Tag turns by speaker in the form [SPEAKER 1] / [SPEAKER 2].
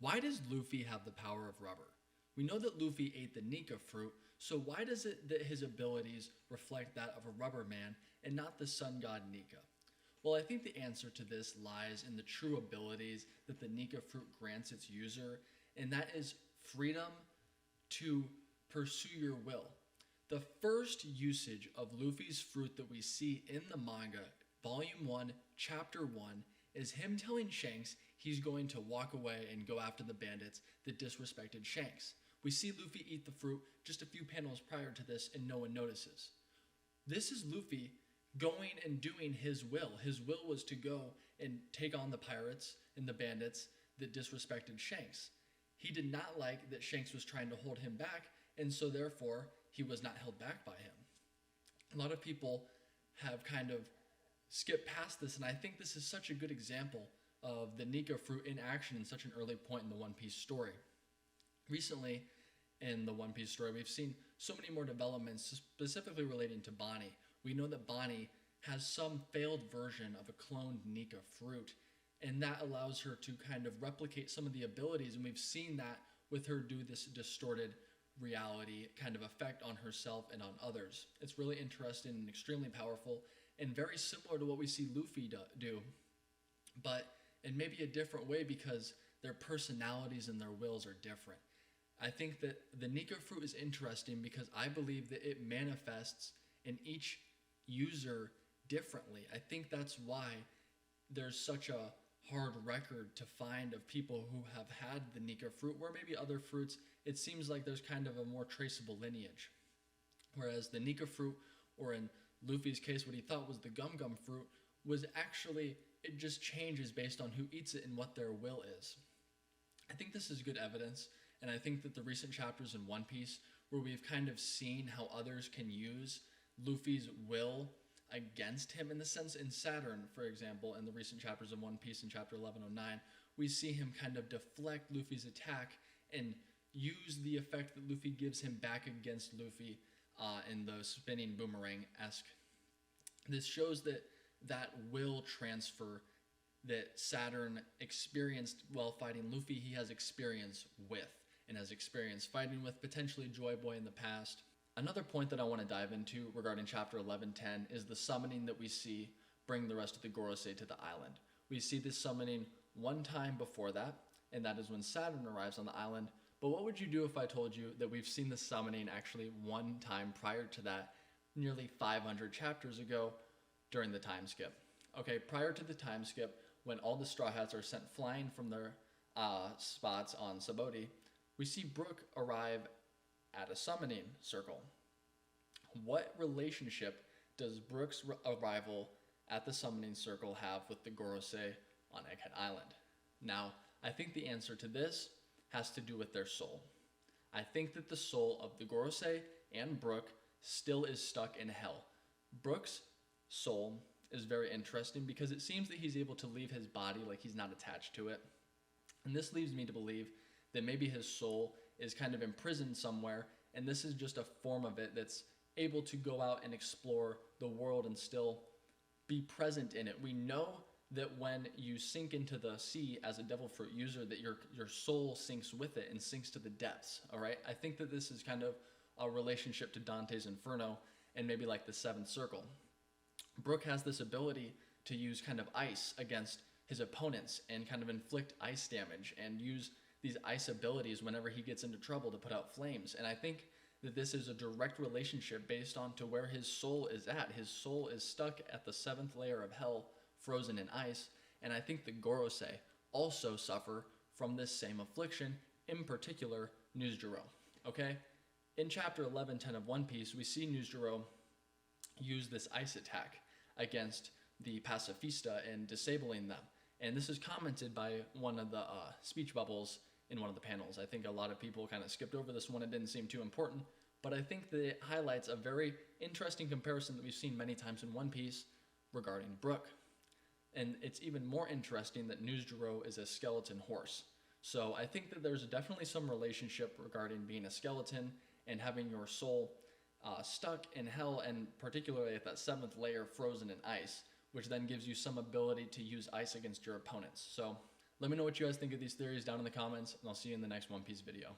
[SPEAKER 1] Why does Luffy have the power of rubber? We know that Luffy ate the Nika fruit, so why does it that his abilities reflect that of a rubber man and not the sun god Nika? Well, I think the answer to this lies in the true abilities that the Nika fruit grants its user, and that is freedom to pursue your will. The first usage of Luffy's fruit that we see in the manga, Volume 1, Chapter 1, is him telling Shanks he's going to walk away and go after the bandits that disrespected Shanks. We see Luffy eat the fruit just a few panels prior to this and no one notices. This is Luffy going and doing his will. His will was to go and take on the pirates and the bandits that disrespected Shanks. He did not like that Shanks was trying to hold him back, and so therefore he was not held back by him. A lot of people have kind of skipped past this, and I think this is such a good example of the Nika fruit in action in such an early point in the One Piece story. Recently, in the One Piece story, we've seen so many more developments specifically relating to Bonney. We know that Bonney has some failed version of a cloned Nika fruit, and that allows her to kind of replicate some of the abilities, and we've seen that with her do this distorted reality kind of effect on herself and on others. It's really interesting and extremely powerful, and very similar to what we see Luffy do, but in maybe a different way because their personalities and their wills are different. I think that the Nika fruit is interesting because I believe that it manifests in each user differently. I think that's why there's such a hard record to find of people who have had the Nika fruit, where maybe other fruits, it seems like there's kind of a more traceable lineage. Whereas the Nika fruit, or in Luffy's case, what he thought was the Gum Gum fruit, was actually, it just changes based on who eats it and what their will is. I think this is good evidence, and I think that the recent chapters in One Piece, where we've kind of seen how others can use Luffy's will against him, in the sense in Saturn, for example, in the recent chapters of One Piece in chapter 1109, we see him kind of deflect Luffy's attack and use the effect that Luffy gives him back against Luffy in the spinning boomerang-esque. This shows that that will transfer that Saturn experienced while fighting Luffy, he has experience with, and has experience fighting with potentially Joy Boy in the past. Another point that I want to dive into regarding chapter 1110 is the summoning that we see bring the rest of the Gorosei to the island. We see this summoning one time before that, and that is when Saturn arrives on the island. But what would you do if I told you that we've seen the summoning actually one time prior to that, nearly 500 chapters ago during the time skip? Okay, prior to the time skip, when all the Straw Hats are sent flying from their spots on Saboti, we see Brook arrive at a summoning circle. What relationship does Brook's arrival at the summoning circle have with the Gorosei on Egghead Island? Now, I think the answer to this has to do with their soul. I think that the soul of the Gorosei and Brook still is stuck in hell. Brook's soul is very interesting because it seems that he's able to leave his body like he's not attached to it. And this leads me to believe that maybe his soul is kind of imprisoned somewhere, and this is just a form of it that's able to go out and explore the world and still be present in it. We know that when you sink into the sea as a devil fruit user, that your soul sinks with it and sinks to the depths, all right? I think that this is kind of a relationship to Dante's Inferno and maybe like the Seventh Circle. Brook has this ability to use kind of ice against his opponents and kind of inflict ice damage and use these ice abilities whenever he gets into trouble to put out flames. And I think that this is a direct relationship based on to where his soul is at. His soul is stuck at the 7th layer of hell, frozen in ice, and I think the Gorosei also suffer from this same affliction, in particular, Nuzjuro, okay? In chapter 1110 of One Piece, we see Nuzjuro use this ice attack against the Pacifista and disabling them. And this is commented by one of the speech bubbles in one of the panels. I think a lot of people kind of skipped over this one. It didn't seem too important, but I think that it highlights a very interesting comparison that we've seen many times in One Piece regarding Brook. And it's even more interesting that Nuzjuro is a skeleton horse. So I think that there's definitely some relationship regarding being a skeleton and having your soul stuck in hell, and particularly at that 7th layer frozen in ice, which then gives you some ability to use ice against your opponents. So Let me know what you guys think of these theories down in the comments, and I'll see you in the next One Piece video.